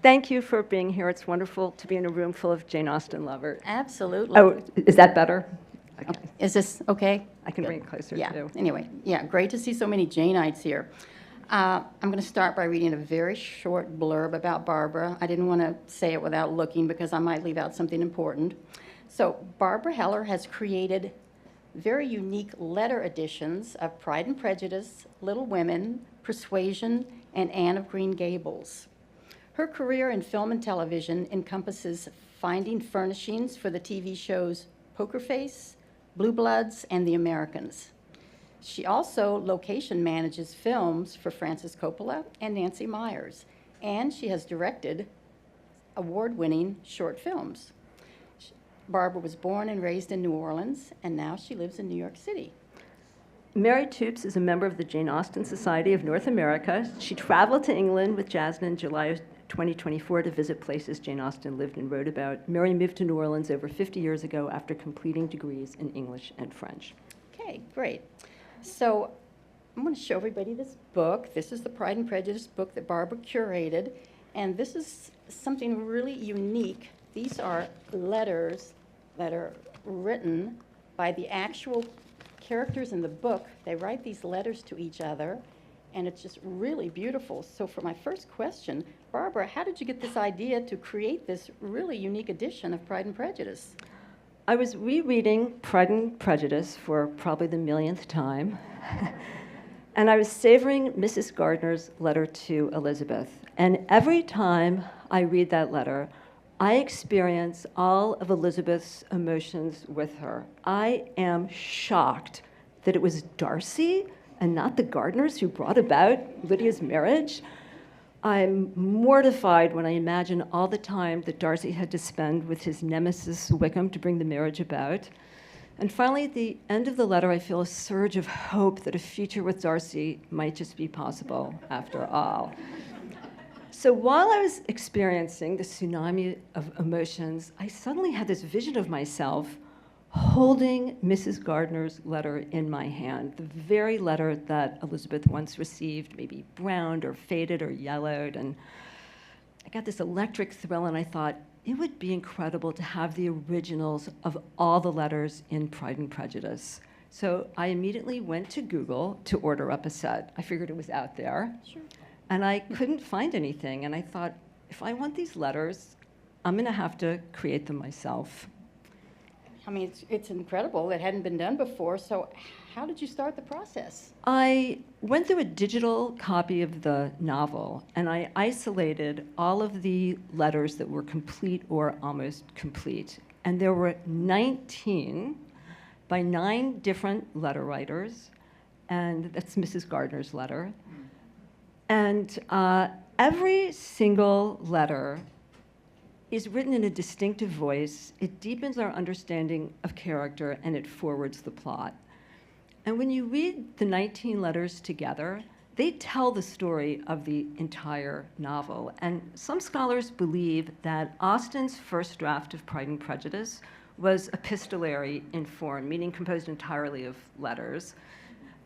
Thank you for being here. It's wonderful to be in a room full of Jane Austen lovers. Absolutely. Oh, is that better? Okay. Is this okay? I can bring it closer, Yeah. too. Anyway, yeah, great to see so many Janeites here. I'm going to start by reading a very short blurb about Barbara. I didn't want to say it without looking because I might leave out something important. So Barbara Heller has created very unique letter editions of Pride and Prejudice, Little Women, Persuasion, and Anne of Green Gables. Her career in film and television encompasses finding furnishings for the TV shows Poker Face, Blue Bloods, and The Americans. She also location manages films for Francis Coppola and Nancy Meyers, and she has directed award-winning short films. Barbara was born and raised in New Orleans, and now she lives in New York City. Merry Toups is a member of the Jane Austen Society of North America. She traveled to England with Jasmine in July of 2024 to visit places Jane Austen lived and wrote about. Mary moved to New Orleans over 50 years ago after completing degrees in English and French. Okay, great. So I'm going to show everybody this book. This is the Pride and Prejudice book that Barbara curated, and this is something really unique. These are letters that are written by the actual characters in the book. They write these letters to each other, and it's just really beautiful. So for my first question, Barbara, how did you get this idea to create this really unique edition of Pride and Prejudice? I was rereading Pride and Prejudice for probably the millionth time, and I was savoring Mrs. Gardner's letter to Elizabeth. And every time I read that letter, I experience all of Elizabeth's emotions with her. I am shocked that it was Darcy and not the Gardners who brought about Lydia's marriage. I'm mortified when I imagine all the time that Darcy had to spend with his nemesis Wickham to bring the marriage about. And finally, at the end of the letter, I feel a surge of hope that a future with Darcy might just be possible after all. So while I was experiencing the tsunami of emotions, I suddenly had this vision of myself holding Mrs. Gardner's letter in my hand, the very letter that Elizabeth once received, maybe browned or faded or yellowed. And I got this electric thrill, and I thought, it would be incredible to have the originals of all the letters in Pride and Prejudice. So I immediately went to Google to order up a set. I figured it was out there. Sure. And I couldn't find anything. And I thought, if I want these letters, I'm going to have to create them myself. I mean, it's incredible. It hadn't been done before. So how did you start the process? I went through a digital copy of the novel, and I isolated all of the letters that were complete or almost complete. And there were 19 by 9 different letter writers, and that's Mrs. Gardner's letter. And every single letter is written in a distinctive voice. It deepens our understanding of character, and it forwards the plot. And when you read the 19 letters together, they tell the story of the entire novel. And some scholars believe that Austen's first draft of Pride and Prejudice was epistolary in form, meaning composed entirely of letters.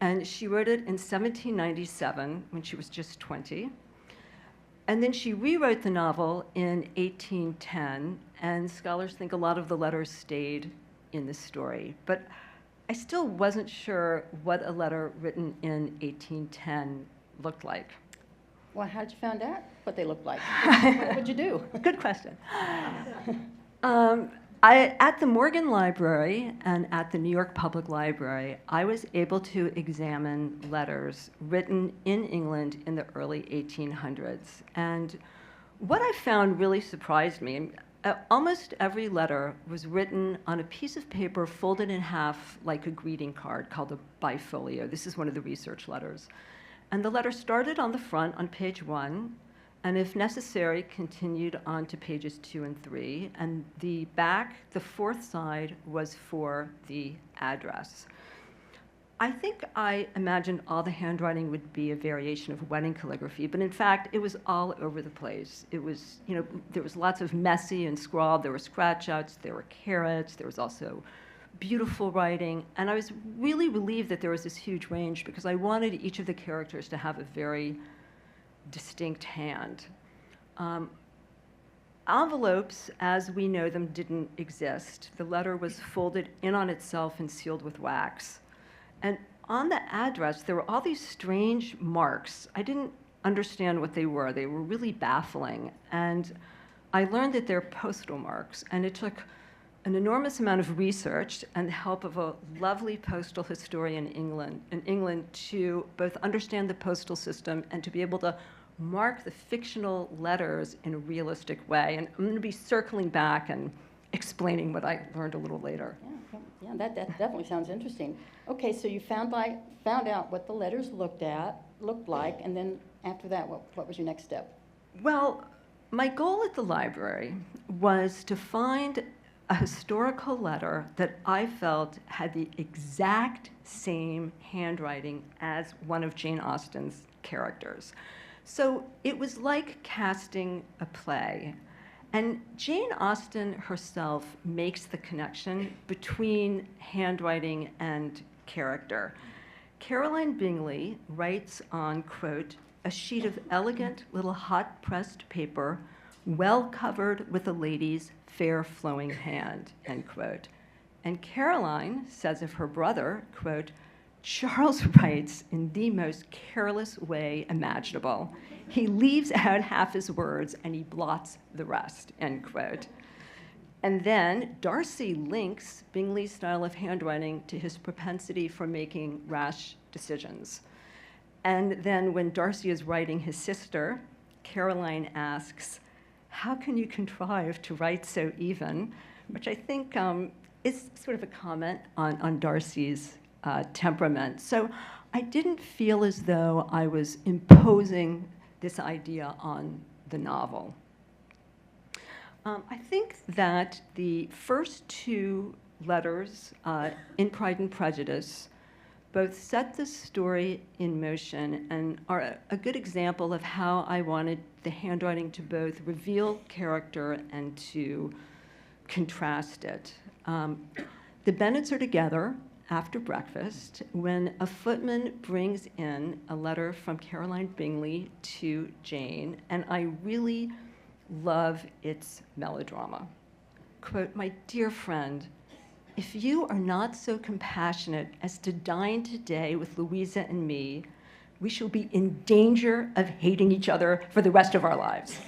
And she wrote it in 1797 when she was just 20. And then she rewrote the novel in 1810, and scholars think a lot of the letters stayed in the story. But I still wasn't sure what a letter written in 1810 looked like. Well, how did you find out what they looked like? What would you do? Good question. At the Morgan Library and at the New York Public Library, I was able to examine letters written in England in the early 1800s. And what I found really surprised me. Almost every letter was written on a piece of paper folded in half like a greeting card called a bifolio. This is one of the research letters. And the letter started on the front on page 1, and if necessary, continued on to pages 2 and 3. And the back, the fourth side, was for the address. I think I imagined all the handwriting would be a variation of wedding calligraphy, but in fact, it was all over the place. It was, there was lots of messy and scrawled. There were scratch outs, there were carrots, there was also beautiful writing. And I was really relieved that there was this huge range because I wanted each of the characters to have a very distinct hand. Envelopes, as we know them, didn't exist. The letter was folded in on itself and sealed with wax. And on the address, there were all these strange marks. I didn't understand what they were. They were really baffling. And I learned that they're postal marks. And it took an enormous amount of research and the help of a lovely postal historian in England to both understand the postal system and to be able to mark the fictional letters in a realistic way. And I'm going to be circling back and explaining what I learned a little later. Yeah, that definitely sounds interesting. Okay, so you found out what the letters looked like, and then after that, what was your next step? Well, my goal at the library was to find a historical letter that I felt had the exact same handwriting as one of Jane Austen's characters. So it was like casting a play. And Jane Austen herself makes the connection between handwriting and character. Caroline Bingley writes on, quote, a sheet of elegant little hot-pressed paper, well covered with a lady's fair flowing hand, end quote. And Caroline says of her brother, quote, Charles writes in the most careless way imaginable. He leaves out half his words and he blots the rest, end quote. And then Darcy links Bingley's style of handwriting to his propensity for making rash decisions. And then when Darcy is writing his sister, Caroline asks, how can you contrive to write so even? Which I think is sort of a comment on Darcy's temperament. So I didn't feel as though I was imposing this idea on the novel. I think that the first two letters in Pride and Prejudice both set the story in motion and are a good example of how I wanted the handwriting to both reveal character and to contrast it. The Bennets are together after breakfast when a footman brings in a letter from Caroline Bingley to Jane, and I really love its melodrama. Quote, my dear friend, if you are not so compassionate as to dine today with Louisa and me, we shall be in danger of hating each other for the rest of our lives.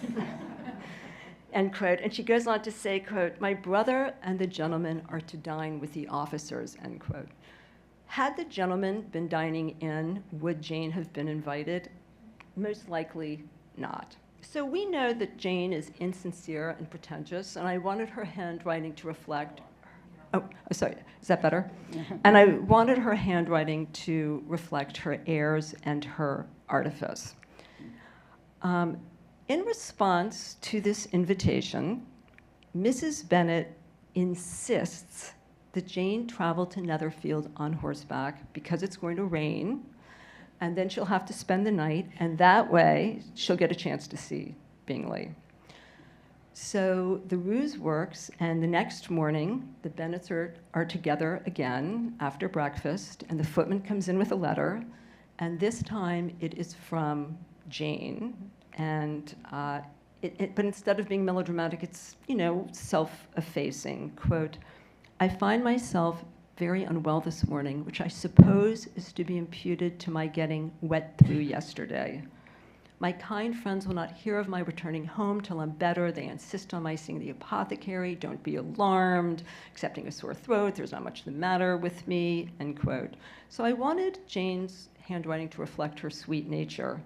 End quote. And she goes on to say, quote, my brother and the gentleman are to dine with the officers, end quote. Had the gentleman been dining in, would Jane have been invited? Most likely not. So we know that Jane is insincere and pretentious, and I wanted her handwriting to reflect, sorry, is that better? And I wanted her handwriting to reflect her airs and her artifice. In response to this invitation, Mrs. Bennet insists that Jane travel to Netherfield on horseback because it's going to rain, and then she'll have to spend the night, and that way she'll get a chance to see Bingley. So the ruse works, and the next morning, the Bennets are together again after breakfast, and the footman comes in with a letter, and this time it is from Jane. And but instead of being melodramatic, it's, self-effacing. Quote, I find myself very unwell this morning, which I suppose is to be imputed to my getting wet through yesterday. My kind friends will not hear of my returning home till I'm better. They insist on my seeing the apothecary. Don't be alarmed. Excepting a sore throat, there's not much the matter with me, end quote. So I wanted Jane's handwriting to reflect her sweet nature.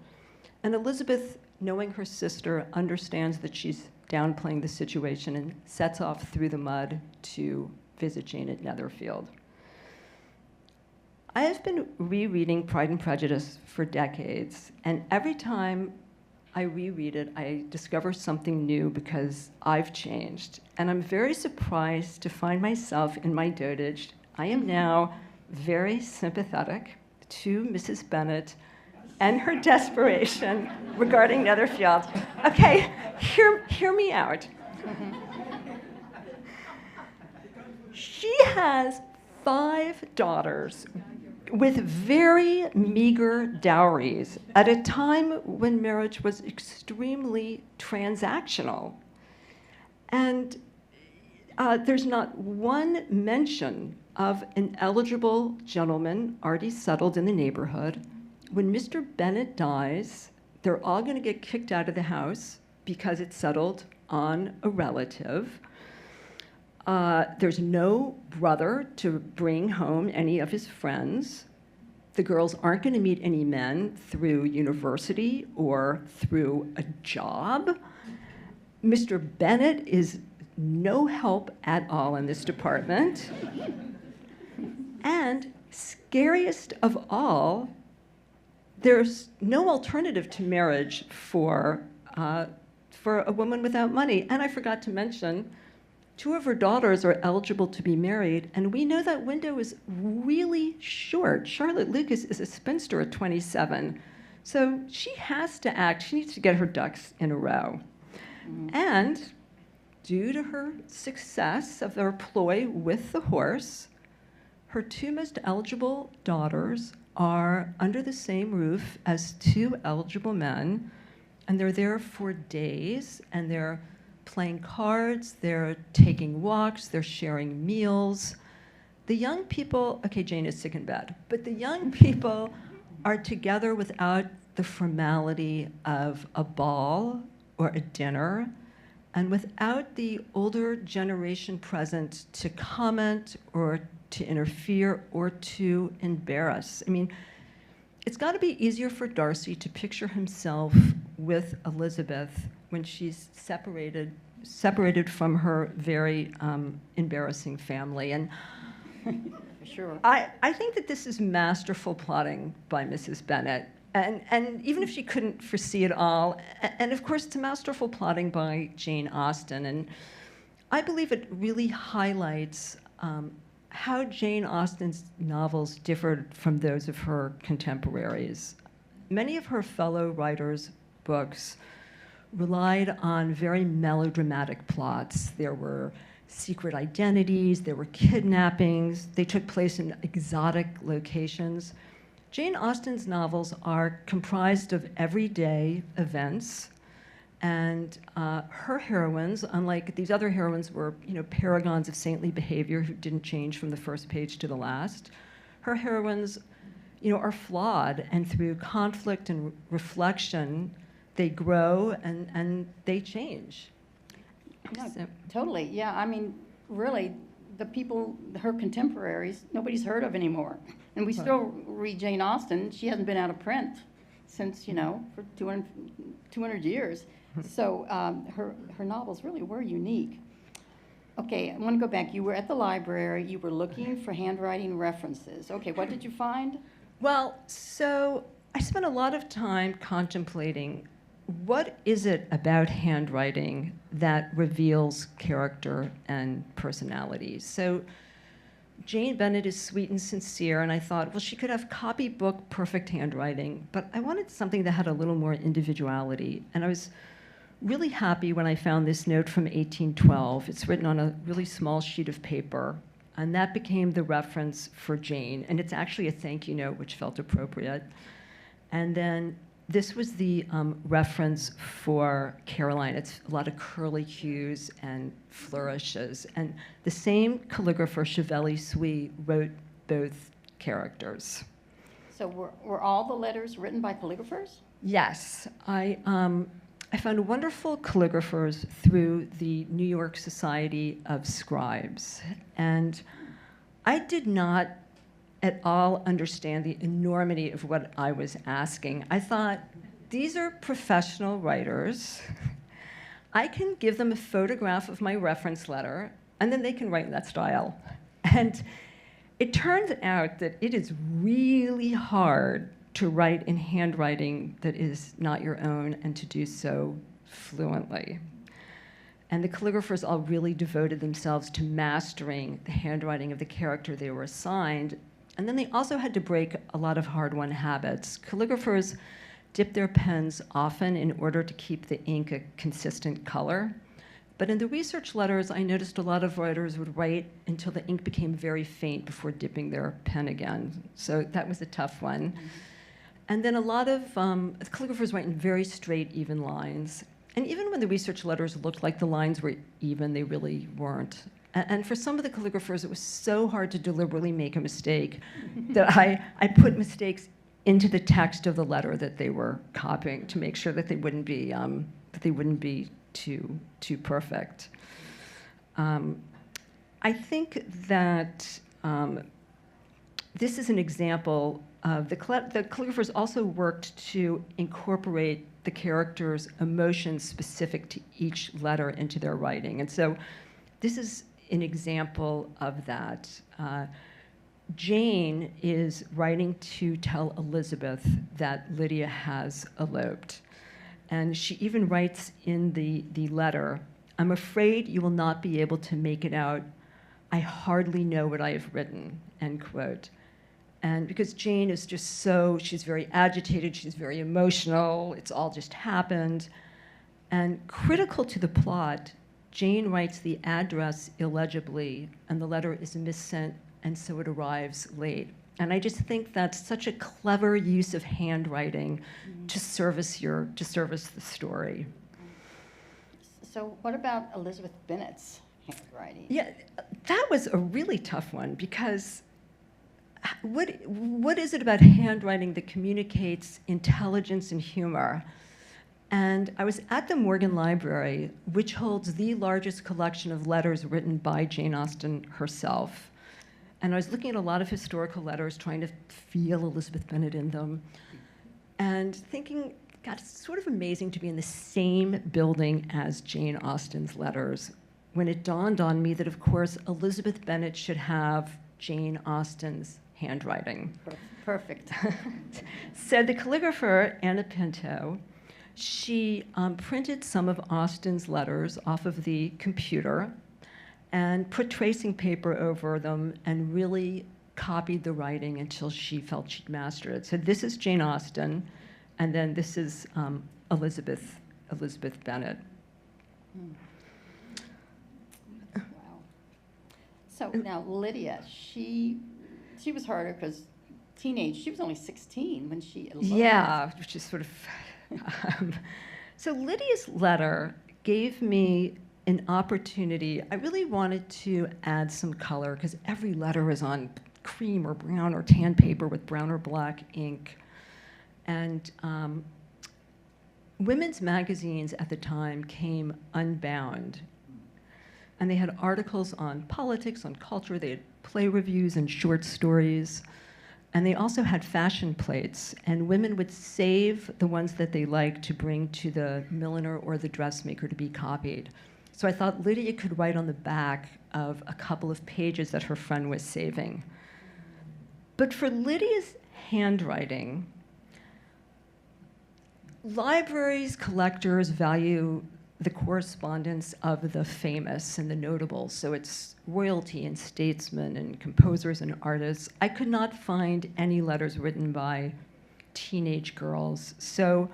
And Elizabeth, knowing her sister, understands that she's downplaying the situation and sets off through the mud to visit Jane at Netherfield. I have been rereading Pride and Prejudice for decades, and every time I reread it, I discover something new because I've changed. And I'm very surprised to find myself in my dotage. I am now very sympathetic to Mrs. Bennet and her desperation regarding Netherfield. Okay, hear me out. She has 5 daughters with very meager dowries at a time when marriage was extremely transactional. And there's not one mention of an eligible gentleman already settled in the neighborhood. When Mr. Bennet dies, they're all going to get kicked out of the house because it's settled on a relative. There's no brother to bring home any of his friends. The girls aren't going to meet any men through university or through a job. Mr. Bennet is no help at all in this department. And scariest of all, there's no alternative to marriage for a woman without money. And I forgot to mention, 2 of her daughters are eligible to be married, and we know that window is really short. Charlotte Lucas is a spinster at 27, so she has to act. She needs to get her ducks in a row. And due to her success of their ploy with the horse, her 2 most eligible daughters are under the same roof as 2 eligible men, and they're there for days, and they're playing cards, they're taking walks, they're sharing meals. The young people, okay, Jane is sick in bed, but the young people are together without the formality of a ball or a dinner, and without the older generation present to comment or to interfere or to embarrass. I mean, it's got to be easier for Darcy to picture himself with Elizabeth when she's separated from her very embarrassing family. And Sure. I think that this is masterful plotting by Mrs. Bennet. And even if she couldn't foresee it all, and of course it's masterful plotting by Jane Austen. And I believe it really highlights how Jane Austen's novels differed from those of her contemporaries. Many of her fellow writers' books relied on very melodramatic plots. There were secret identities, there were kidnappings, they took place in exotic locations. Jane Austen's novels are comprised of everyday events, and her heroines, unlike these other heroines were, paragons of saintly behavior who didn't change from the first page to the last, her heroines, are flawed, and through conflict and reflection, they grow and they change. No, So, totally, yeah. I mean, really, the people, her contemporaries, nobody's heard of anymore. And we still read Jane Austen. She hasn't been out of print since, for 200 years. So her novels really were unique. Okay, I want to go back. You were at the library. You were looking for handwriting references. Okay, what did you find? well, so I spent a lot of time contemplating what is it about handwriting that reveals character and personality. So Jane Bennet is sweet and sincere, and I thought, well, she could have copybook perfect handwriting, but I wanted something that had a little more individuality. And I was really happy when I found this note from 1812. It's written on a really small sheet of paper, and that became the reference for Jane. And it's actually a thank you note, which felt appropriate. And then this was the reference for Caroline. It's a lot of curlicues and flourishes. And the same calligrapher, Chevalier-Suisse, wrote both characters. So were all the letters written by calligraphers? Yes, I found wonderful calligraphers through the New York Society of Scribes. And I did not at all understand the enormity of what I was asking. I thought, these are professional writers. I can give them a photograph of my reference letter, and then they can write in that style. And it turns out that it is really hard to write in handwriting that is not your own and to do so fluently. And the calligraphers all really devoted themselves to mastering the handwriting of the character they were assigned. And then they also had to break a lot of hard-won habits. Calligraphers dip their pens often in order to keep the ink a consistent color. But in the research letters, I noticed a lot of writers would write until the ink became very faint before dipping their pen again. So that was a tough one. And then a lot of calligraphers write in very straight, even lines. And even when the research letters looked like the lines were even, they really weren't. And for some of the calligraphers, it was so hard to deliberately make a mistake that I put mistakes into the text of the letter that they were copying to make sure that they wouldn't be too perfect. I think that this is an example of the calligraphers also worked to incorporate the characters' emotions specific to each letter into their writing. And so this is an example of that. Jane is writing to tell Elizabeth that Lydia has eloped. And she even writes in the letter, "I'm afraid you will not be able to make it out. I hardly know what I have written," end quote. And because Jane is just she's very agitated, she's very emotional, it's all just happened. And critical to the plot, Jane writes the address illegibly, and the letter is missent, and so it arrives late. And I just think that's such a clever use of handwriting to service the story. So what about Elizabeth Bennet's handwriting? Yeah, that was a really tough one because what is it about handwriting that communicates intelligence and humor? And I was at the Morgan Library, which holds the largest collection of letters written by Jane Austen herself. And I was looking at a lot of historical letters, trying to feel Elizabeth Bennet in them, and thinking, God, it's sort of amazing to be in the same building as Jane Austen's letters, when it dawned on me that, of course, Elizabeth Bennet should have Jane Austen's handwriting. Perfect. So the calligrapher, Anna Pinto, she printed some of Austen's letters off of the computer and put tracing paper over them and really copied the writing until she felt she'd mastered it. So this is Jane Austen, and then this is Elizabeth Bennet. Wow. So now Lydia, she was harder because she was only 16 when she eloped. Yeah, which is sort of... So Lydia's letter gave me an opportunity. I really wanted to add some color because every letter is on cream or brown or tan paper with brown or black ink. And women's magazines at the time came unbound. And they had articles on politics, on culture, they had play reviews and short stories. And they also had fashion plates, and women would save the ones that they liked to bring to the milliner or the dressmaker to be copied. So I thought Lydia could write on the back of a couple of pages that her friend was saving. But for Lydia's handwriting, libraries, collectors value the correspondence of the famous and the notable. So it's royalty and statesmen and composers and artists. I could not find any letters written by teenage girls. So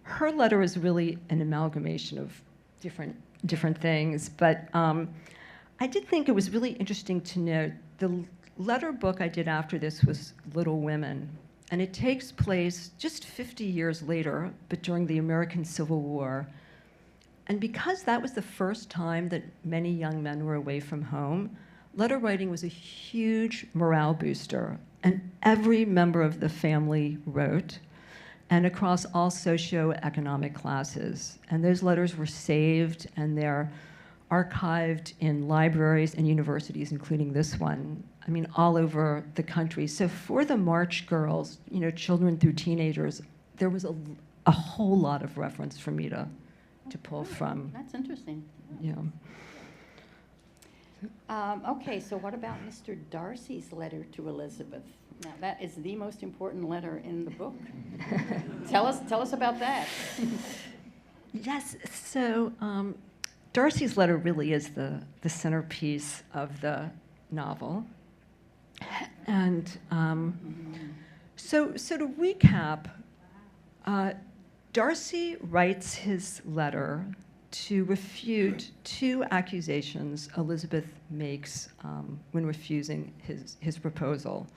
her letter is really an amalgamation of different things. But I did think it was really interesting to note the letter book I did after this was Little Women. And it takes place just 50 years later, but during the American Civil War. And because that was the first time that many young men were away from home, letter writing was a huge morale booster. And every member of the family wrote, and across all socioeconomic classes. And those letters were saved, and they're archived in libraries and universities, including this one, I mean, all over the country. So for the March girls, children through teenagers, there was a whole lot of reference for me to pull from. That's interesting. Yeah. Okay, so what about Mr. Darcy's letter to Elizabeth? Now, that is the most important letter in the book. Tell us about that. Yes, so Darcy's letter really is the centerpiece of the novel. And so to recap, Darcy writes his letter to refute two accusations Elizabeth makes when refusing his proposal.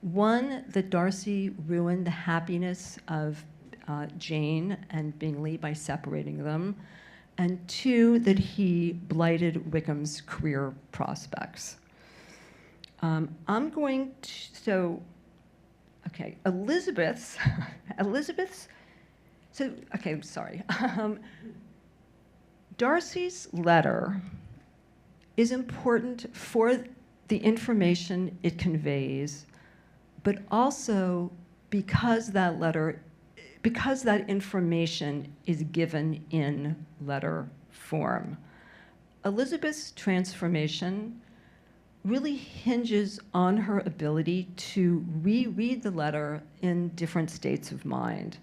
One, that Darcy ruined the happiness of Jane and Bingley by separating them, and 2, that he blighted Wickham's career prospects. I'm going to, okay, Elizabeth's, sorry. Darcy's letter is important for the information it conveys, but also because that information is given in letter form. Elizabeth's transformation really hinges on her ability to reread the letter in different states of mind.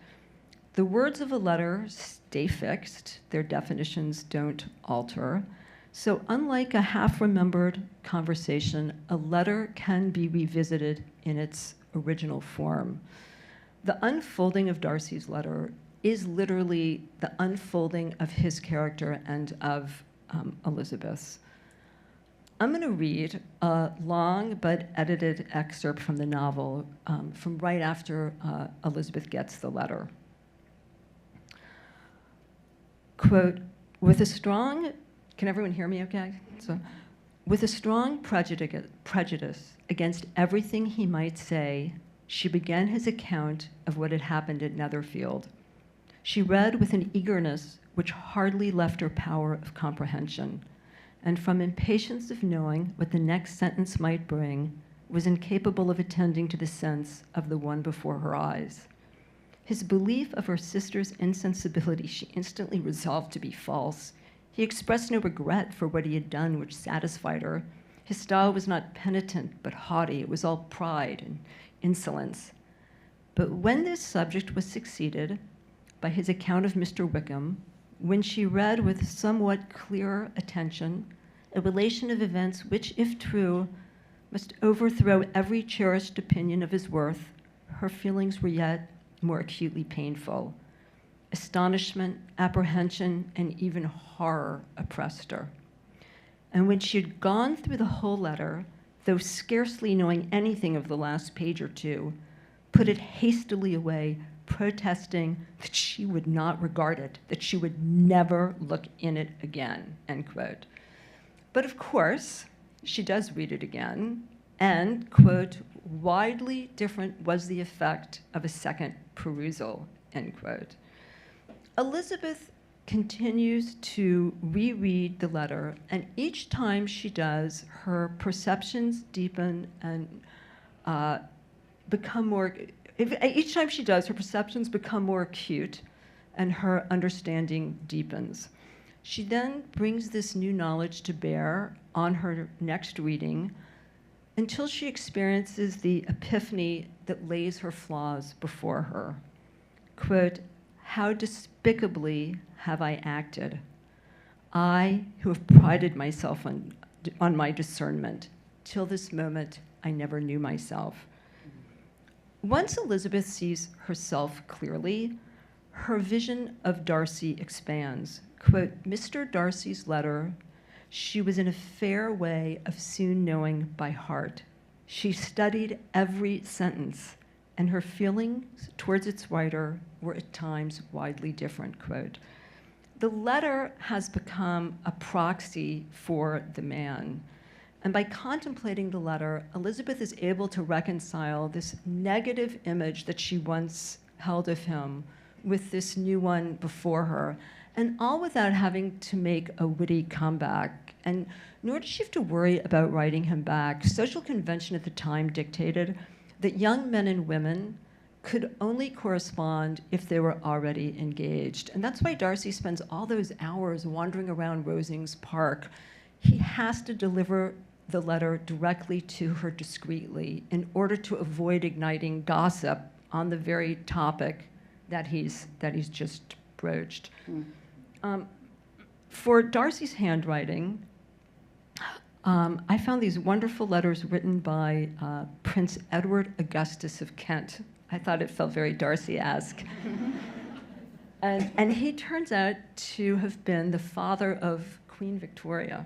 The words of a letter stay fixed, their definitions don't alter. So unlike a half-remembered conversation, a letter can be revisited in its original form. The unfolding of Darcy's letter is literally the unfolding of his character and of Elizabeth's. I'm going to read a long but edited excerpt from the novel from right after Elizabeth gets the letter. Quote, with a strong, can everyone hear me okay? So, with a strong prejudice against everything he might say, she began his account of what had happened at Netherfield. She read with an eagerness which hardly left her power of comprehension, and from impatience of knowing what the next sentence might bring, was incapable of attending to the sense of the one before her eyes. His belief of her sister's insensibility she instantly resolved to be false. He expressed no regret for what he had done which satisfied her. His style was not penitent but haughty. It was all pride and insolence. But when this subject was succeeded by his account of Mr. Wickham, when she read with somewhat clearer attention a relation of events which, if true, must overthrow every cherished opinion of his worth, her feelings were yet more acutely painful. Astonishment, apprehension, and even horror oppressed her. And when she had gone through the whole letter, though scarcely knowing anything of the last page or two, put it hastily away, protesting that she would not regard it, that she would never look in it again, end quote. But of course, she does read it again, and, quote, widely different was the effect of a second perusal, end quote. Elizabeth continues to reread the letter, and each time she does, her perceptions deepen and become more, each time she does, her perceptions become more acute and her understanding deepens. She then brings this new knowledge to bear on her next reading until she experiences the epiphany that lays her flaws before her. Quote, how despicably have I acted, I who have prided myself on my discernment. Till this moment, I never knew myself. Once Elizabeth sees herself clearly, her vision of Darcy expands. Quote, Mr. Darcy's letter, she was in a fair way of soon knowing by heart. She studied every sentence, and her feelings towards its writer were at times widely different, quote. The letter has become a proxy for the man. And by contemplating the letter, Elizabeth is able to reconcile this negative image that she once held of him with this new one before her, and all without having to make a witty comeback. And nor does she have to worry about writing him back. Social convention at the time dictated that young men and women could only correspond if they were already engaged. And that's why Darcy spends all those hours wandering around Rosings Park. He has to deliver the letter directly to her discreetly in order to avoid igniting gossip on the very topic that he's just broached. For Darcy's handwriting, I found these wonderful letters written by Prince Edward Augustus of Kent. I thought it felt very Darcy-esque. And he turns out to have been the father of Queen Victoria.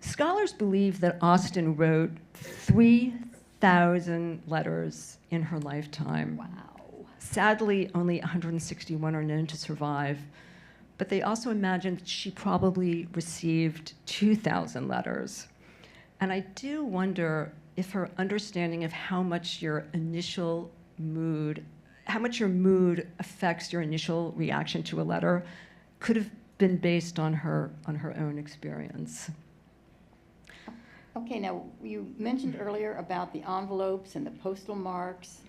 Scholars believe that Austen wrote 3,000 1,000 letters in her lifetime. Wow. Sadly, only 161 are known to survive, but they also imagine that she probably received 2,000 letters. And I do wonder if her understanding of how much your mood affects your initial reaction to a letter could have been based on her own experience. Okay, now you mentioned earlier about the envelopes and the postal marks.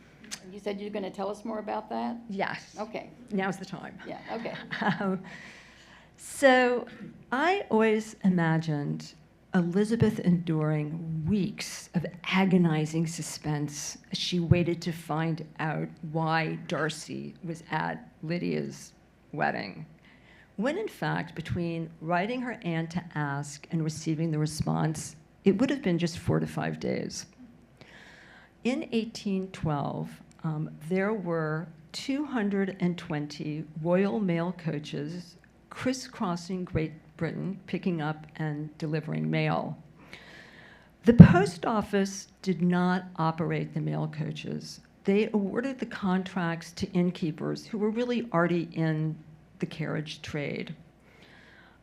You said you're going to tell us more about that? Yes. Okay. Now's the time. Yeah, okay. So I always imagined Elizabeth enduring weeks of agonizing suspense as she waited to find out why Darcy was at Lydia's wedding, when in fact, between writing her aunt to ask and receiving the response, it would have been just 4 to 5 days. In 1812, there were 220 Royal Mail coaches crisscrossing Great Britain, picking up and delivering mail. The post office did not operate the mail coaches. They awarded the contracts to innkeepers who were really already in the carriage trade.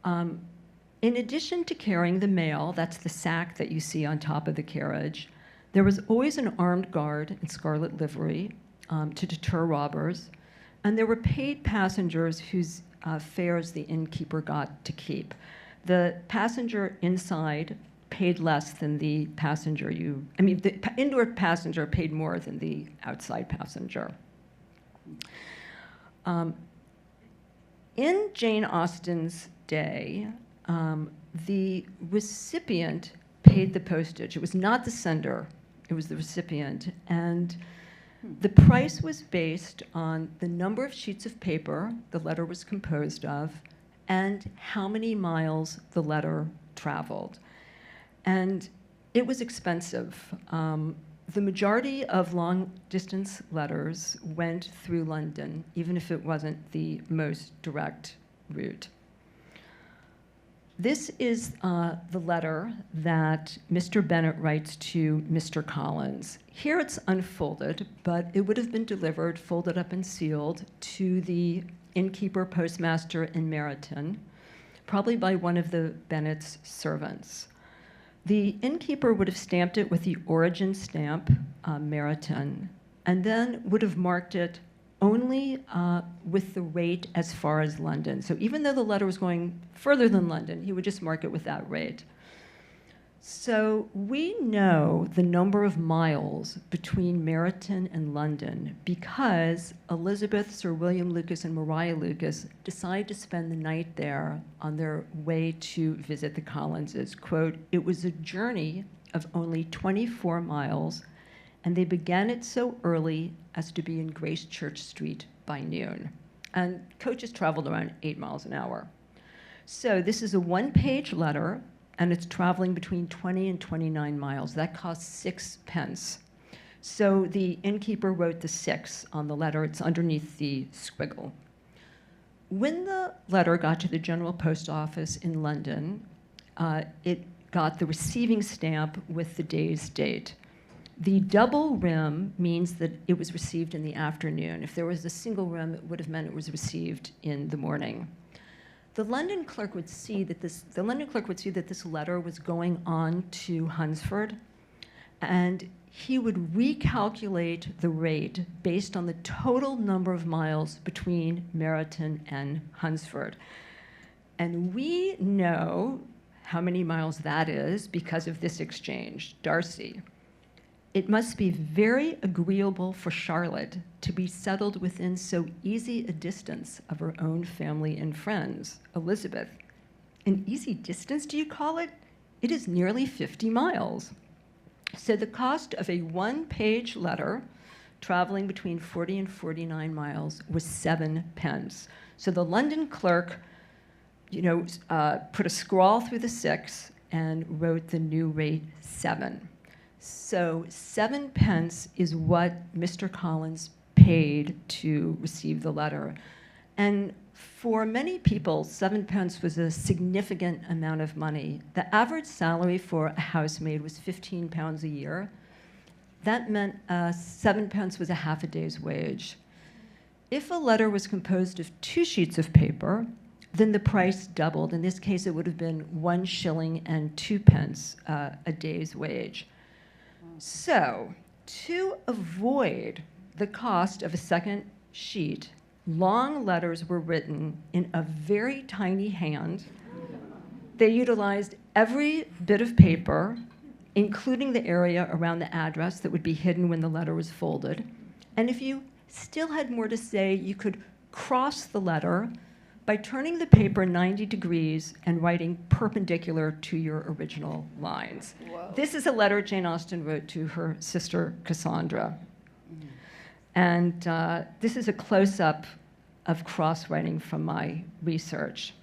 In addition to carrying the mail, that's the sack that you see on top of the carriage, there was always an armed guard in scarlet livery to deter robbers, and there were paid passengers whose fares the innkeeper got to keep. The passenger inside paid less than the passenger the indoor passenger paid more than the outside passenger. In Jane Austen's day, the recipient paid the postage. It was not the sender, it was the recipient. And the price was based on the number of sheets of paper the letter was composed of and how many miles the letter traveled. And it was expensive. The majority of long-distance letters went through London, even if it wasn't the most direct route. This is the letter that Mr. Bennet writes to Mr. Collins. Here it's unfolded, but it would have been delivered, folded up and sealed, to the innkeeper postmaster in Meryton, probably by one of the Bennet's servants. The innkeeper would have stamped it with the origin stamp, Meryton, and then would have marked it only with the rate as far as London. So even though the letter was going further than London, he would just mark it with that rate. So we know the number of miles between Meryton and London because Elizabeth, Sir William Lucas, and Maria Lucas decided to spend the night there on their way to visit the Collinses. Quote, "It was a journey of only 24 miles, and they began it so early as to be in Grace Church Street by noon." And coaches traveled around 8 miles an hour. So this is a one-page letter, and it's traveling between 20 and 29 miles. That costs 6 pence. So the innkeeper wrote the 6 on the letter. It's underneath the squiggle. When the letter got to the General Post Office in London, it got the receiving stamp with the day's date. The double rim means that it was received in the afternoon. If there was a single rim, it would have meant it was received in the morning. The London clerk would see that this letter was going on to Hunsford, and he would recalculate the rate based on the total number of miles between Meryton and Hunsford. And we know how many miles that is because of this exchange. Darcy, "It must be very agreeable for Charlotte to be settled within so easy a distance of her own family and friends." Elizabeth, "An easy distance, do you call it? It is nearly 50 miles. So the cost of a one-page letter traveling between 40 and 49 miles was 7 pence. So the London clerk, put a scrawl through the 6 and wrote the new rate 7. So 7 pence is what Mr. Collins paid to receive the letter. And for many people, 7 pence was a significant amount of money. The average salary for a housemaid was £15 a year. that meant 7 pence was a half a day's wage. If a letter was composed of 2 sheets of paper, then the price doubled. In this case, it would have been 1 shilling and 2 pence a day's wage. So, to avoid the cost of a second sheet, long letters were written in a very tiny hand. They utilized every bit of paper, including the area around the address that would be hidden when the letter was folded. And if you still had more to say, you could cross the letter by turning the paper 90 degrees and writing perpendicular to your original lines. Whoa. This is a letter Jane Austen wrote to her sister Cassandra. And this is a close-up of cross-writing from my research.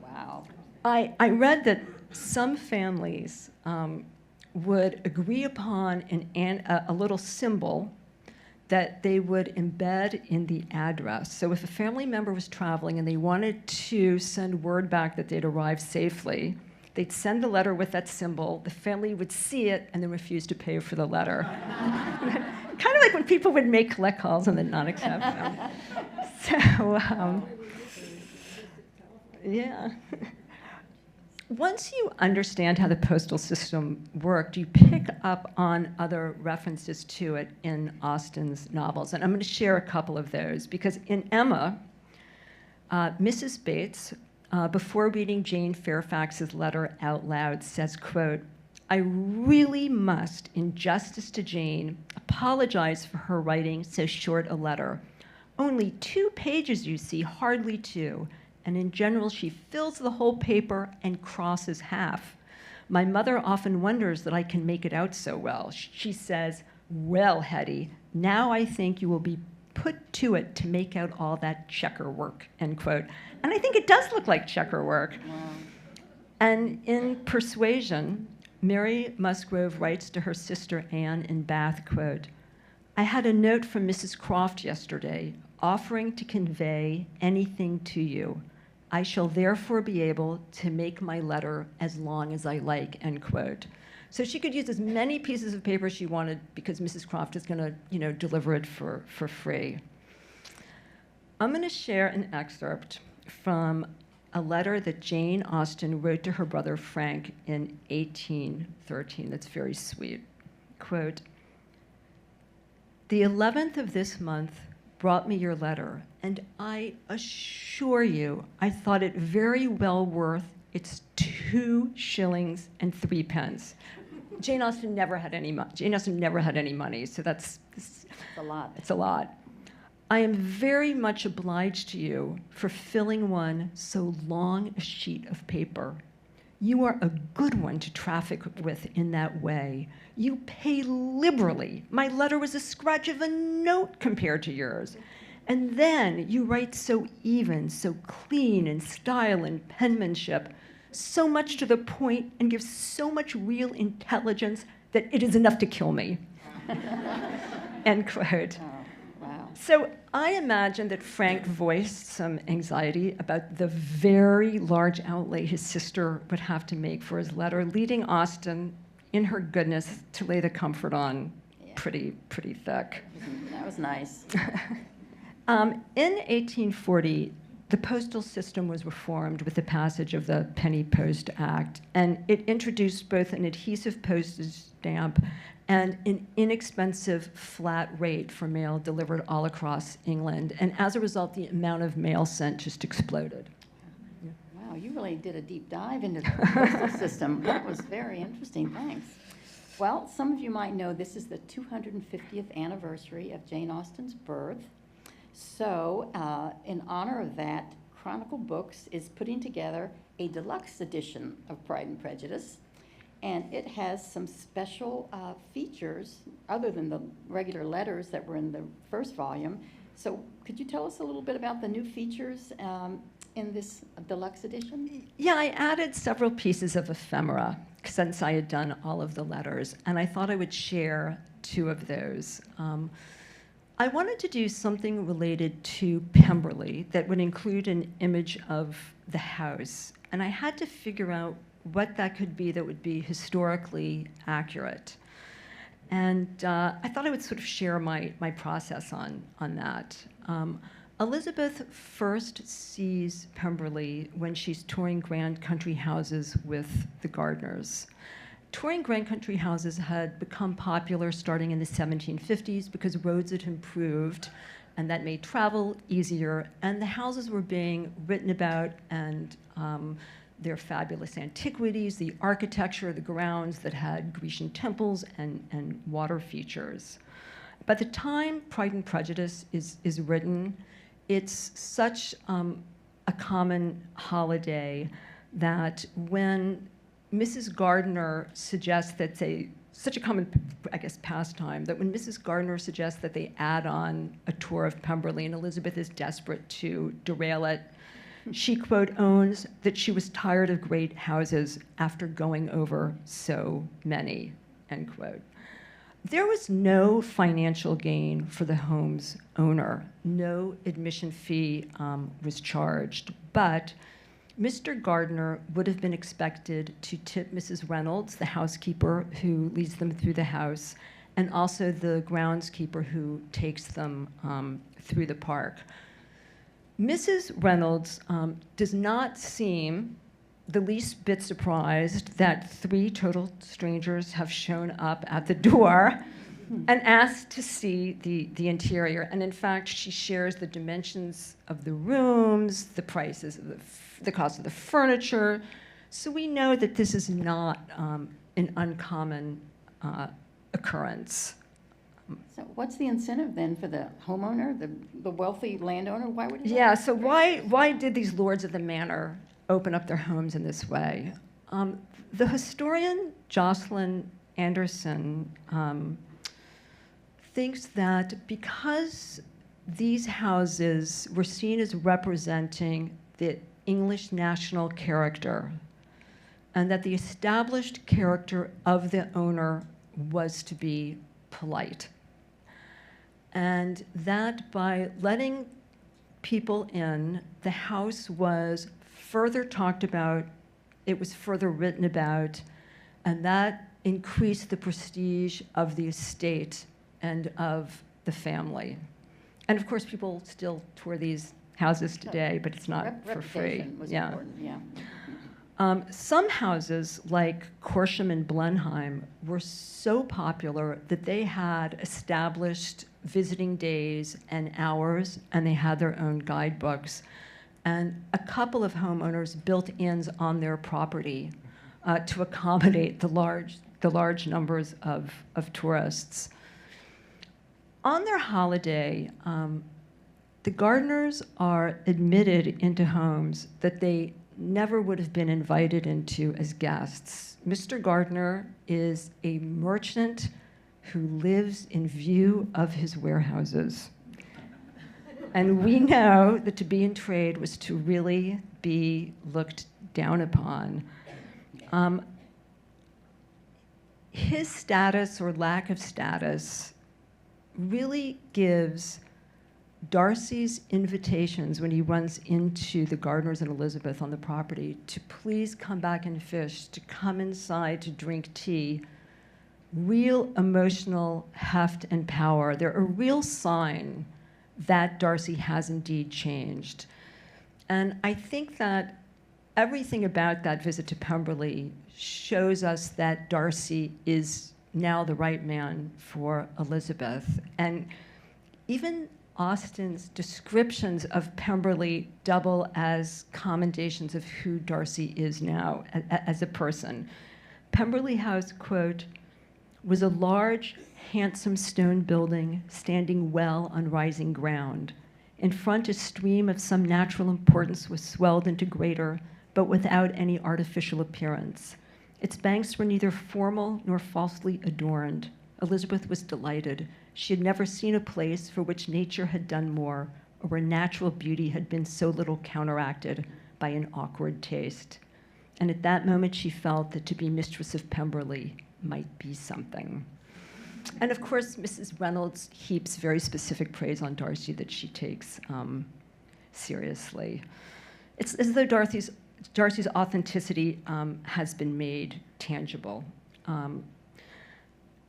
Wow. I read that some families would agree upon a little symbol that they would embed in the address. So if a family member was traveling and they wanted to send word back that they'd arrived safely, they'd send the letter with that symbol, the family would see it, and then refuse to pay for the letter. Kind of like when people would make collect calls and then not accept them. So, yeah. Once you understand how the postal system worked, you pick up on other references to it in Austen's novels. And I'm going to share a couple of those, because in Emma, Mrs. Bates, before reading Jane Fairfax's letter out loud, says, quote, "I really must, in justice to Jane, apologize for her writing so short a letter. Only 2 pages, you see, hardly 2. And in general, she fills the whole paper and crosses half. My mother often wonders that I can make it out so well. She says, 'Well, Hetty, now I think you will be put to it to make out all that checker work,' end quote." And I think it does look like checker work. Wow. And in Persuasion, Mary Musgrove writes to her sister Anne in Bath, quote, "I had a note from Mrs. Croft yesterday offering to convey anything to you. I shall therefore be able to make my letter as long as I like," end quote. So she could use as many pieces of paper as she wanted because Mrs. Croft is going to, deliver it for free. I'm going to share an excerpt from a letter that Jane Austen wrote to her brother Frank in 1813. That's very sweet. Quote, "The 11th of this month brought me your letter, and I assure you I thought it very well worth its 2 shillings and 3 pence. Jane Austen never had any money, so that's a lot. It's a lot. "I am very much obliged to you for filling one so long a sheet of paper. You are a good one to traffic with in that way. You pay liberally. My letter was a scratch of a note compared to yours. And then you write so even, so clean in style and penmanship, so much to the point, and give so much real intelligence that it is enough to kill me." End quote. Oh, wow. So I imagine that Frank voiced some anxiety about the very large outlay his sister would have to make for his letter, leading Austen, in her goodness, to lay the comfort on pretty thick. That was nice. In 1840, the postal system was reformed with the passage of the Penny Post Act, and it introduced both an adhesive postage stamp and an inexpensive flat rate for mail delivered all across England. And as a result, the amount of mail sent just exploded. Wow, you really did a deep dive into the postal system. That was very interesting, thanks. Well, some of you might know this is the 250th anniversary of Jane Austen's birth. So, in honor of that, Chronicle Books is putting together a deluxe edition of Pride and Prejudice, and it has some special features other than the regular letters that were in the first volume. So, could you tell us a little bit about the new features in this deluxe edition? Yeah, I added several pieces of ephemera since I had done all of the letters, and I thought I would share 2 of those. I wanted to do something related to Pemberley that would include an image of the house, and I had to figure out what that could be that would be historically accurate. And I thought I would sort of share my process on that. Elizabeth first sees Pemberley when she's touring grand country houses with the Gardners. Touring grand country houses had become popular starting in the 1750s because roads had improved, and that made travel easier, and the houses were being written about, and their fabulous antiquities, the architecture, the grounds that had Grecian temples and water features. By the time Pride and Prejudice is written, it's such a common holiday that when Mrs. Gardner suggests that such a common, I guess, pastime, that when Mrs. Gardner suggests that they add on a tour of Pemberley and Elizabeth is desperate to derail it, she, quote, owns that she was tired of great houses after going over so many, end quote. There was no financial gain for the home's owner. No admission fee was charged, but Mr. Gardner would have been expected to tip Mrs. Reynolds, the housekeeper who leads them through the house, and also the groundskeeper who takes them through the park. Mrs. Reynolds does not seem the least bit surprised that 3 total strangers have shown up at the door and asked to see the interior. And in fact, she shares the dimensions of the rooms, the prices of the cost of the furniture. So we know that this is not an uncommon occurrence. So what's the incentive then for the homeowner, the wealthy landowner? Why would he? Yeah, so why did these lords of the manor open up their homes in this way? The historian Jocelyn Anderson thinks that because these houses were seen as representing the English national character, and that the established character of the owner was to be polite, and that by letting people in, the house was further talked about, it was further written about, and that increased the prestige of the estate and of the family. And of course, people still tour these houses today, but it's not for free. Reputation was important, yeah. Some houses, like Corsham and Blenheim, were so popular that they had established visiting days and hours, and they had their own guidebooks. And a couple of homeowners built inns on their property to accommodate the large numbers of tourists. On their holiday, the Gardners are admitted into homes that they never would have been invited into as guests. Mr. Gardner is a merchant who lives in view of his warehouses. And we know that to be in trade was to really be looked down upon. His status or lack of status really gives Darcy's invitations when he runs into the Gardners and Elizabeth on the property to please come back and fish, to come inside to drink tea, real emotional heft and power. They're a real sign that Darcy has indeed changed. And I think that everything about that visit to Pemberley shows us that Darcy is now the right man for Elizabeth. And even Austen's descriptions of Pemberley double as commendations of who Darcy is now as a person. Pemberley House, quote, was a large, handsome stone building standing well on rising ground. In front, a stream of some natural importance was swelled into greater, but without any artificial appearance. Its banks were neither formal nor falsely adorned. Elizabeth was delighted. She had never seen a place for which nature had done more, or where natural beauty had been so little counteracted by an awkward taste. And at that moment, she felt that to be mistress of Pemberley might be something. And of course, Mrs. Reynolds heaps very specific praise on Darcy that she takes seriously. It's as though Darcy's authenticity has been made tangible.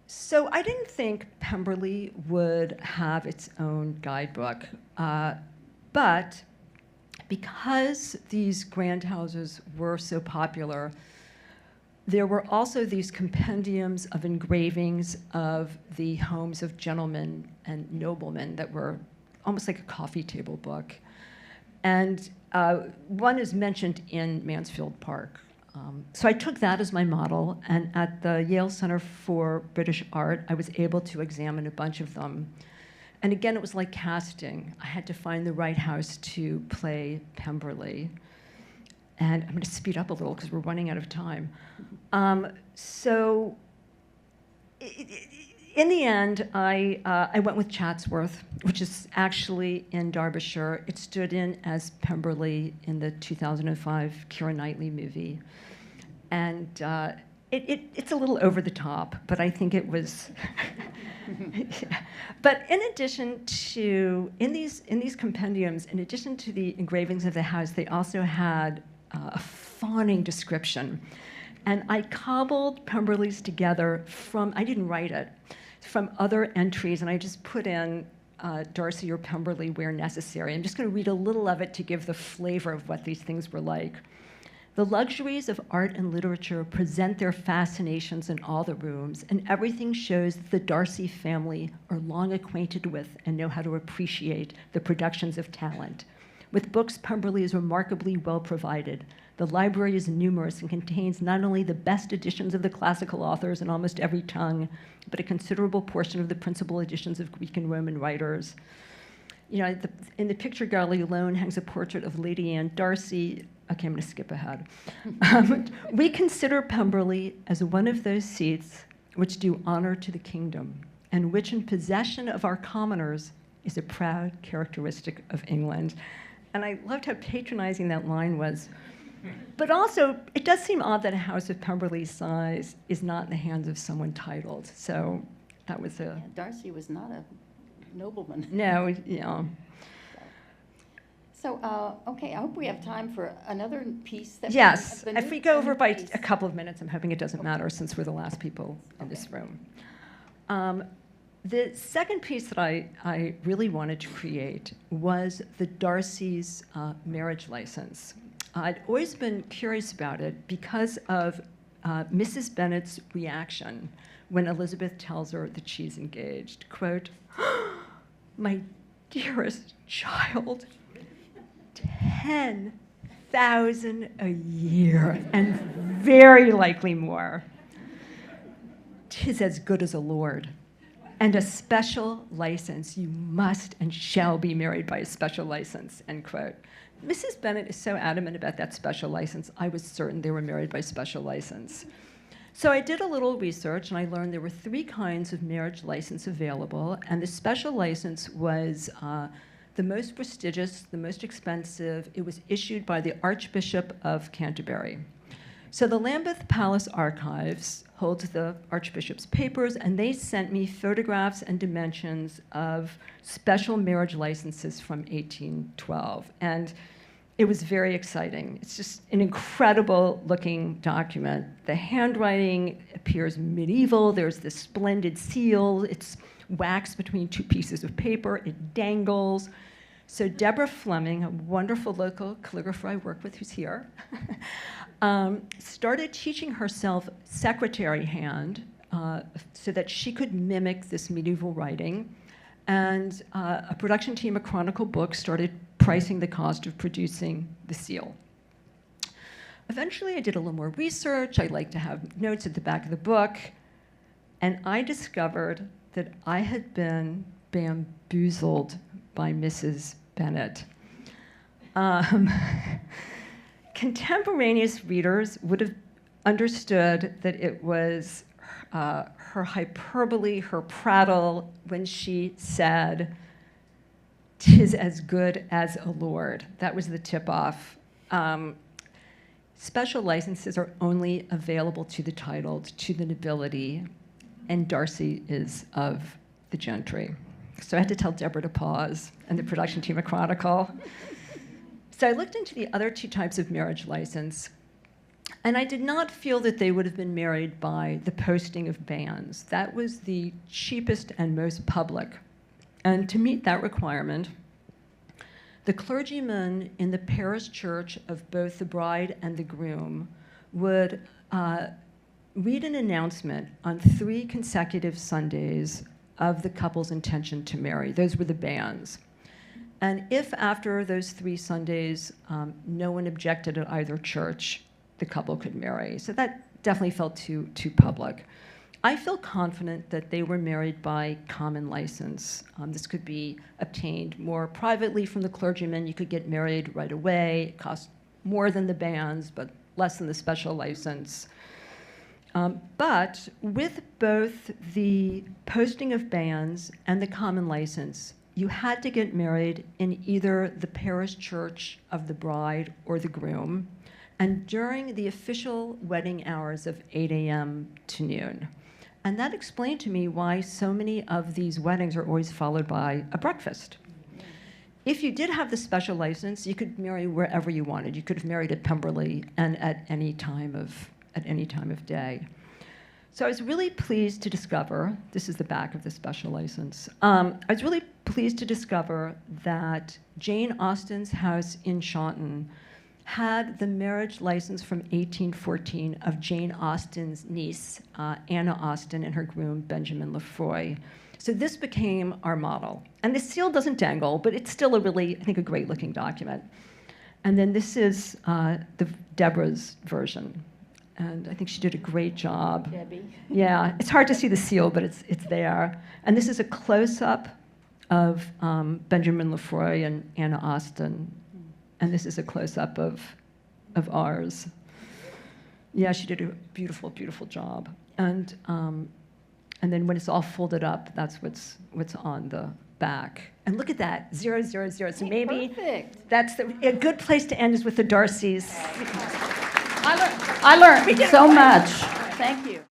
So I didn't think Pemberley would have its own guidebook, but because these grand houses were so popular, there were also these compendiums of engravings of the homes of gentlemen and noblemen that were almost like a coffee table book. And one is mentioned in Mansfield Park. So I took that as my model, and at the Yale Center for British Art, I was able to examine a bunch of them. And again, it was like casting. I had to find the right house to play Pemberley. And I'm going to speed up a little because we're running out of time. So in the end, I went with Chatsworth, which is actually in Derbyshire. It stood in as Pemberley in the 2005 Keira Knightley movie. And it's a little over the top, but I think it was. But in addition to, in these compendiums, in addition to the engravings of the house, they also had a fawning description. And I cobbled Pemberley's together from, I didn't write it, from other entries, and I just put in Darcy or Pemberley where necessary. I'm just going to read a little of it to give the flavor of what these things were like. The luxuries of art and literature present their fascinations in all the rooms, and everything shows that the Darcy family are long acquainted with and know how to appreciate the productions of talent. With books, Pemberley is remarkably well provided. The library is numerous and contains not only the best editions of the classical authors in almost every tongue, but a considerable portion of the principal editions of Greek and Roman writers. You know, in the picture gallery alone hangs a portrait of Lady Anne Darcy. Okay, I'm going to skip ahead. We consider Pemberley as one of those seats which do honor to the kingdom, and which in possession of our commoners is a proud characteristic of England. And I loved how patronizing that line was. But also, it does seem odd that a house of Pemberley's size is not in the hands of someone titled. So that was a... Yeah, Darcy was not a nobleman. No, you know. So, okay, I hope we have time for another piece. Yes, if we go over by a couple of minutes, I'm hoping it doesn't matter since we're the last people in this room. The second piece that I really wanted to create was the Darcy's marriage license. I'd always been curious about it because of Mrs. Bennet's reaction when Elizabeth tells her that she's engaged. Quote, "My dearest child, 10,000 a year, and very likely more. 'Tis as good as a lord. And a special license. You must and shall be married by a special license," end quote. Mrs. Bennet is so adamant about that special license, I was certain they were married by special license. So I did a little research, and I learned there were 3 kinds of marriage license available, and the special license was the most prestigious, the most expensive. It was issued by the Archbishop of Canterbury. So the Lambeth Palace Archives holds the Archbishop's papers, and they sent me photographs and dimensions of special marriage licenses from 1812. And it was very exciting. It's just an incredible looking document. The handwriting appears medieval. There's this splendid seal. It's waxed between 2 pieces of paper. It dangles. So Deborah Fleming, a wonderful local calligrapher I work with who's here, started teaching herself secretary hand so that she could mimic this medieval writing. And a production team at Chronicle Books started pricing the cost of producing the seal. Eventually, I did a little more research. I like to have notes at the back of the book. And I discovered that I had been bamboozled by Mrs. Bennet. Contemporaneous readers would have understood that it was her hyperbole, her prattle, when she said, "'Tis as good as a lord." That was the tip-off. Special licenses are only available to the titled, to the nobility, and Darcy is of the gentry. So I had to tell Deborah to pause, and the production team at Chronicle. So I looked into the other 2 types of marriage license, And I did not feel that they would have been married by the posting of banns. That was the cheapest and most public. And to meet that requirement, the clergyman in the parish church of both the bride and the groom would read an announcement on 3 consecutive Sundays of the couple's intention to marry. Those were the banns. And if after those 3 Sundays no one objected at either church, the couple could marry. So that definitely felt too public. I feel confident that they were married by common license. This could be obtained more privately from the clergyman. You could get married right away. It cost more than the banns, but less than the special license. But with both the posting of banns and the common license, you had to get married in either the parish church of the bride or the groom, and during the official wedding hours of 8 a.m. to noon. And that explained to me why so many of these weddings are always followed by a breakfast. If you did have the special license, you could marry wherever you wanted. You could have married at Pemberley and at any time of day. So I was really pleased to discover, this is the back of the special license, I was really pleased to discover that Jane Austen's house in Shaunton had the marriage license from 1814 of Jane Austen's niece, Anna Austen, and her groom, Benjamin Lefroy. So this became our model. And the seal doesn't dangle, but it's still a really, I think, a great-looking document. And then this is Deborah's version. And I think she did a great job. Debbie. Yeah, it's hard to see the seal, but it's there. And this is a close-up of Benjamin Lefroy and Anna Austen. And this is a close-up of ours. Yeah, she did a beautiful, beautiful job. And then when it's all folded up, that's what's on the back. And look at that, 0, 0, 0. So maybe Perfect. that's a good place to end is with the Darcys. I learned so much. Thank you.